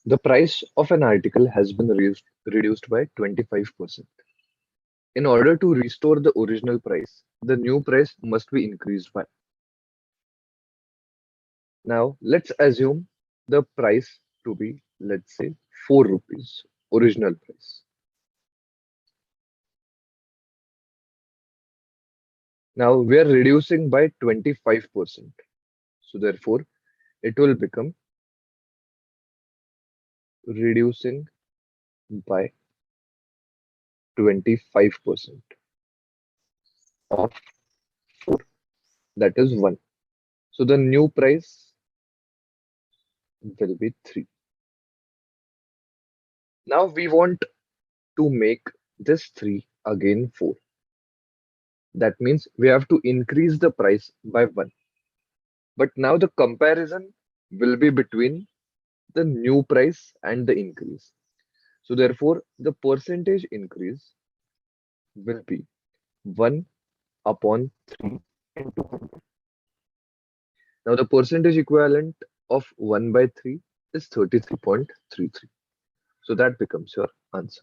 The price of an article has been reduced by 25%. In order to restore the original price, the new price must be increased by. Now, let's assume the price to be, let's say, 4 rupees, original price. Now, we are reducing by 25%. So, therefore, it will become reducing by 25% of 4, that is 1. So, the new price will be 3. Now, we want to make this 3 again 4. That means we have to increase the price by 1. But now the comparison will be between the new price and the increase. So therefore, the percentage increase will be 1 upon 3 into 100. Now the percentage equivalent of 1 by 3 is 33.33. So that becomes your answer.